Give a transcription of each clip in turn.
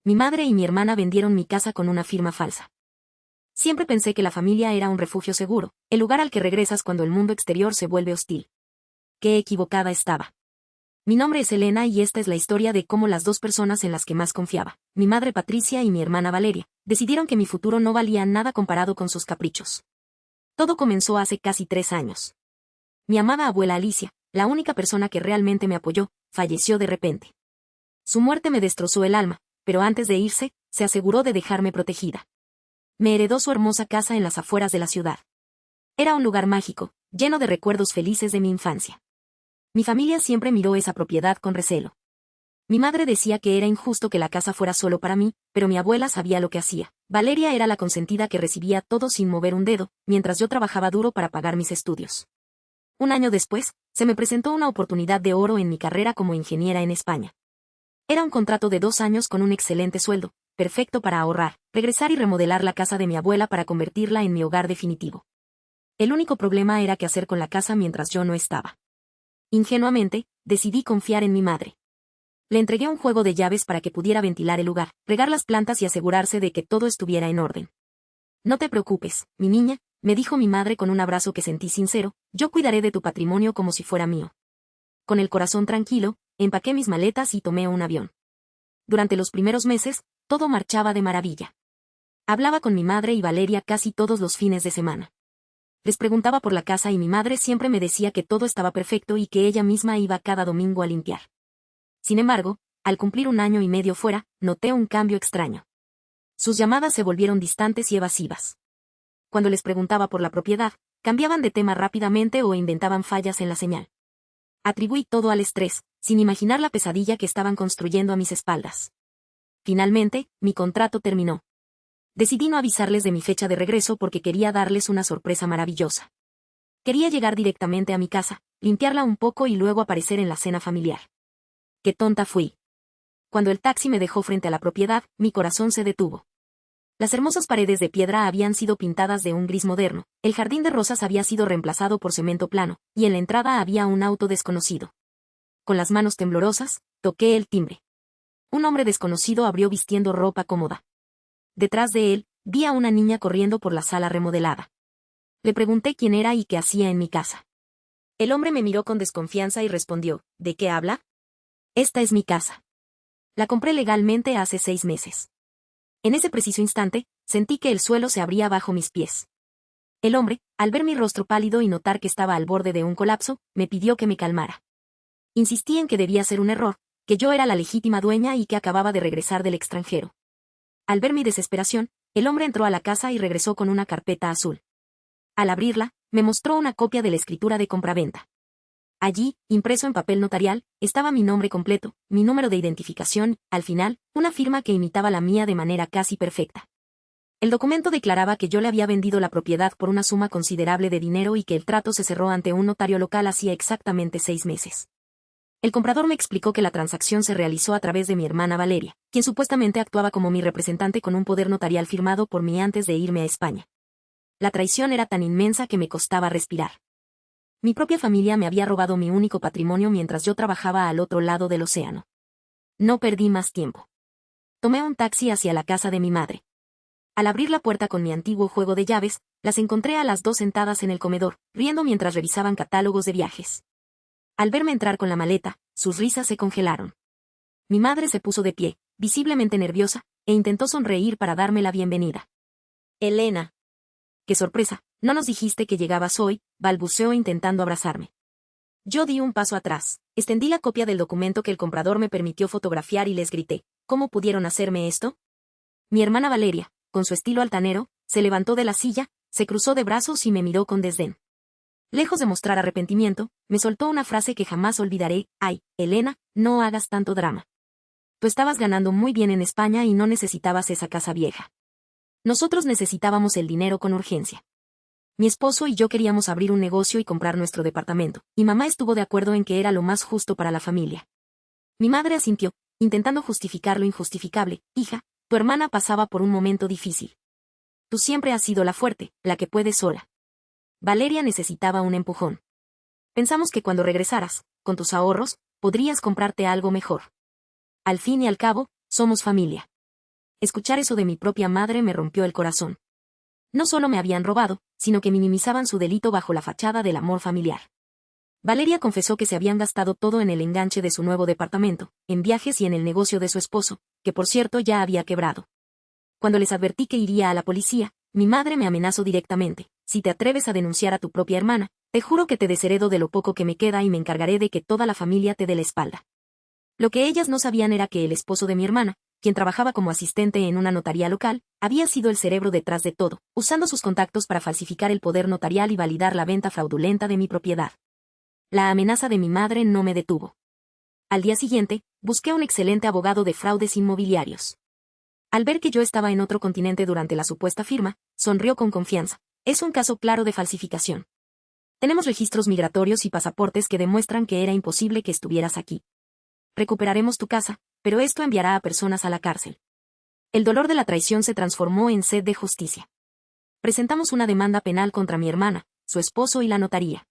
Mi madre y mi hermana vendieron mi casa con una firma falsa. Siempre pensé que la familia era un refugio seguro, el lugar al que regresas cuando el mundo exterior se vuelve hostil. Qué equivocada estaba. Mi nombre es Elena y esta es la historia de cómo las dos personas en las que más confiaba, mi madre Patricia y mi hermana Valeria, decidieron que mi futuro no valía nada comparado con sus caprichos. Todo comenzó hace casi 3 años. Mi amada abuela Alicia, la única persona que realmente me apoyó, falleció de repente. Su muerte me destrozó el alma, pero antes de irse, se aseguró de dejarme protegida. Me heredó su hermosa casa en las afueras de la ciudad. Era un lugar mágico, lleno de recuerdos felices de mi infancia. Mi familia siempre miró esa propiedad con recelo. Mi madre decía que era injusto que la casa fuera solo para mí, pero mi abuela sabía lo que hacía. Valeria era la consentida que recibía todo sin mover un dedo, mientras yo trabajaba duro para pagar mis estudios. Un año después, se me presentó una oportunidad de oro en mi carrera como ingeniera en España. Era un contrato de 2 años con un excelente sueldo, perfecto para ahorrar, regresar y remodelar la casa de mi abuela para convertirla en mi hogar definitivo. El único problema era qué hacer con la casa mientras yo no estaba. Ingenuamente, decidí confiar en mi madre. Le entregué un juego de llaves para que pudiera ventilar el lugar, regar las plantas y asegurarse de que todo estuviera en orden. No te preocupes, mi niña, me dijo mi madre con un abrazo que sentí sincero, yo cuidaré de tu patrimonio como si fuera mío. Con el corazón tranquilo, empaqué mis maletas y tomé un avión. Durante los primeros meses, todo marchaba de maravilla. Hablaba con mi madre y Valeria casi todos los fines de semana. Les preguntaba por la casa y mi madre siempre me decía que todo estaba perfecto y que ella misma iba cada domingo a limpiar. Sin embargo, al cumplir 1 año y medio fuera, noté un cambio extraño. Sus llamadas se volvieron distantes y evasivas. Cuando les preguntaba por la propiedad, cambiaban de tema rápidamente o inventaban fallas en la señal. Atribuí todo al estrés, sin imaginar la pesadilla que estaban construyendo a mis espaldas. Finalmente, mi contrato terminó. Decidí no avisarles de mi fecha de regreso porque quería darles una sorpresa maravillosa. Quería llegar directamente a mi casa, limpiarla un poco y luego aparecer en la cena familiar. ¡Qué tonta fui! Cuando el taxi me dejó frente a la propiedad, mi corazón se detuvo. Las hermosas paredes de piedra habían sido pintadas de un gris moderno, el jardín de rosas había sido reemplazado por cemento plano, y en la entrada había un auto desconocido. Con las manos temblorosas, toqué el timbre. Un hombre desconocido abrió vistiendo ropa cómoda. Detrás de él, vi a una niña corriendo por la sala remodelada. Le pregunté quién era y qué hacía en mi casa. El hombre me miró con desconfianza y respondió, ¿de qué habla? Esta es mi casa. La compré legalmente hace 6 meses. En ese preciso instante, sentí que el suelo se abría bajo mis pies. El hombre, al ver mi rostro pálido y notar que estaba al borde de un colapso, me pidió que me calmara. Insistí en que debía ser un error, que yo era la legítima dueña y que acababa de regresar del extranjero. Al ver mi desesperación, el hombre entró a la casa y regresó con una carpeta azul. Al abrirla, me mostró una copia de la escritura de compraventa. Allí, impreso en papel notarial, estaba mi nombre completo, mi número de identificación, al final, una firma que imitaba la mía de manera casi perfecta. El documento declaraba que yo le había vendido la propiedad por una suma considerable de dinero y que el trato se cerró ante un notario local hacía exactamente 6 meses. El comprador me explicó que la transacción se realizó a través de mi hermana Valeria, quien supuestamente actuaba como mi representante con un poder notarial firmado por mí antes de irme a España. La traición era tan inmensa que me costaba respirar. Mi propia familia me había robado mi único patrimonio mientras yo trabajaba al otro lado del océano. No perdí más tiempo. Tomé un taxi hacia la casa de mi madre. Al abrir la puerta con mi antiguo juego de llaves, las encontré a las dos sentadas en el comedor, riendo mientras revisaban catálogos de viajes. Al verme entrar con la maleta, sus risas se congelaron. Mi madre se puso de pie, visiblemente nerviosa, e intentó sonreír para darme la bienvenida. Elena. ¡Qué sorpresa! No nos dijiste que llegabas hoy, balbuceó intentando abrazarme. Yo di un paso atrás, extendí la copia del documento que el comprador me permitió fotografiar y les grité, ¿cómo pudieron hacerme esto? Mi hermana Valeria, con su estilo altanero, se levantó de la silla, se cruzó de brazos y me miró con desdén. Lejos de mostrar arrepentimiento, me soltó una frase que jamás olvidaré, ay, Elena, no hagas tanto drama. Tú estabas ganando muy bien en España y no necesitabas esa casa vieja. Nosotros necesitábamos el dinero con urgencia. Mi esposo y yo queríamos abrir un negocio y comprar nuestro departamento, y mamá estuvo de acuerdo en que era lo más justo para la familia. Mi madre asintió, intentando justificar lo injustificable, hija, tu hermana pasaba por un momento difícil. Tú siempre has sido la fuerte, la que puede sola. Valeria necesitaba un empujón. Pensamos que cuando regresaras, con tus ahorros, podrías comprarte algo mejor. Al fin y al cabo, somos familia. Escuchar eso de mi propia madre me rompió el corazón. No solo me habían robado, sino que minimizaban su delito bajo la fachada del amor familiar. Valeria confesó que se habían gastado todo en el enganche de su nuevo departamento, en viajes y en el negocio de su esposo, que por cierto ya había quebrado. Cuando les advertí que iría a la policía, mi madre me amenazó directamente: si te atreves a denunciar a tu propia hermana, te juro que te desheredo de lo poco que me queda y me encargaré de que toda la familia te dé la espalda. Lo que ellas no sabían era que el esposo de mi hermana, quien trabajaba como asistente en una notaría local, había sido el cerebro detrás de todo, usando sus contactos para falsificar el poder notarial y validar la venta fraudulenta de mi propiedad. La amenaza de mi madre no me detuvo. Al día siguiente, busqué a un excelente abogado de fraudes inmobiliarios. Al ver que yo estaba en otro continente durante la supuesta firma, sonrió con confianza: es un caso claro de falsificación. Tenemos registros migratorios y pasaportes que demuestran que era imposible que estuvieras aquí. Recuperaremos tu casa, pero esto enviará a personas a la cárcel. El dolor de la traición se transformó en sed de justicia. Presentamos una demanda penal contra mi hermana, su esposo y la notaría.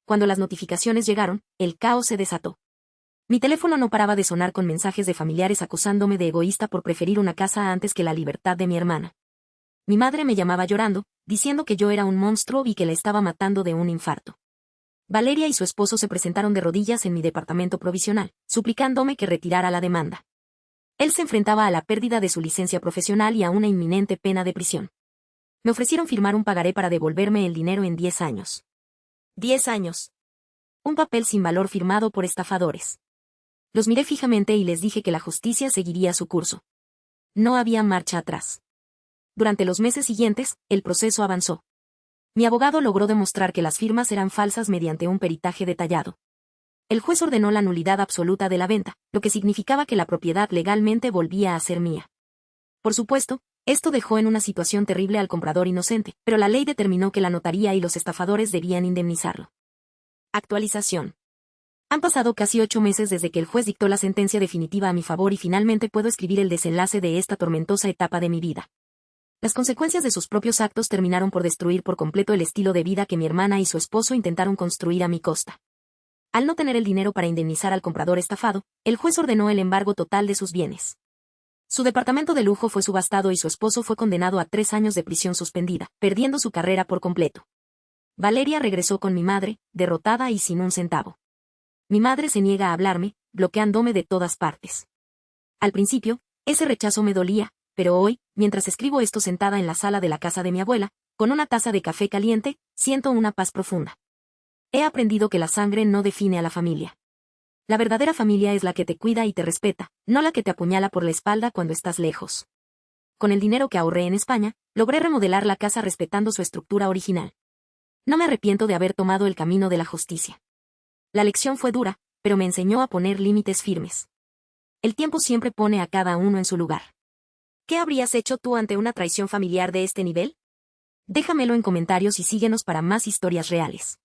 Cuando las notificaciones llegaron, el caos se desató. Mi teléfono no paraba de sonar con mensajes de familiares acusándome de egoísta por preferir una casa antes que la libertad de mi hermana. Mi madre me llamaba llorando, diciendo que yo era un monstruo y que la estaba matando de un infarto. Valeria y su esposo se presentaron de rodillas en mi departamento provisional, suplicándome que retirara la demanda. Él se enfrentaba a la pérdida de su licencia profesional y a una inminente pena de prisión. Me ofrecieron firmar un pagaré para devolverme el dinero en 10 años. 10 años. Un papel sin valor firmado por estafadores. Los miré fijamente y les dije que la justicia seguiría su curso. No había marcha atrás. Durante los meses siguientes, el proceso avanzó. Mi abogado logró demostrar que las firmas eran falsas mediante un peritaje detallado. El juez ordenó la nulidad absoluta de la venta, lo que significaba que la propiedad legalmente volvía a ser mía. Por supuesto, esto dejó en una situación terrible al comprador inocente, pero la ley determinó que la notaría y los estafadores debían indemnizarlo. Actualización. Han pasado casi 8 meses desde que el juez dictó la sentencia definitiva a mi favor y finalmente puedo escribir el desenlace de esta tormentosa etapa de mi vida. Las consecuencias de sus propios actos terminaron por destruir por completo el estilo de vida que mi hermana y su esposo intentaron construir a mi costa. Al no tener el dinero para indemnizar al comprador estafado, el juez ordenó el embargo total de sus bienes. Su departamento de lujo fue subastado y su esposo fue condenado a 3 años de prisión suspendida, perdiendo su carrera por completo. Valeria regresó con mi madre, derrotada y sin un centavo. Mi madre se niega a hablarme, bloqueándome de todas partes. Al principio, ese rechazo me dolía, pero hoy, mientras escribo esto sentada en la sala de la casa de mi abuela, con una taza de café caliente, siento una paz profunda. He aprendido que la sangre no define a la familia. La verdadera familia es la que te cuida y te respeta, no la que te apuñala por la espalda cuando estás lejos. Con el dinero que ahorré en España, logré remodelar la casa respetando su estructura original. No me arrepiento de haber tomado el camino de la justicia. La lección fue dura, pero me enseñó a poner límites firmes. El tiempo siempre pone a cada uno en su lugar. ¿Qué habrías hecho tú ante una traición familiar de este nivel? Déjamelo en comentarios y síguenos para más historias reales.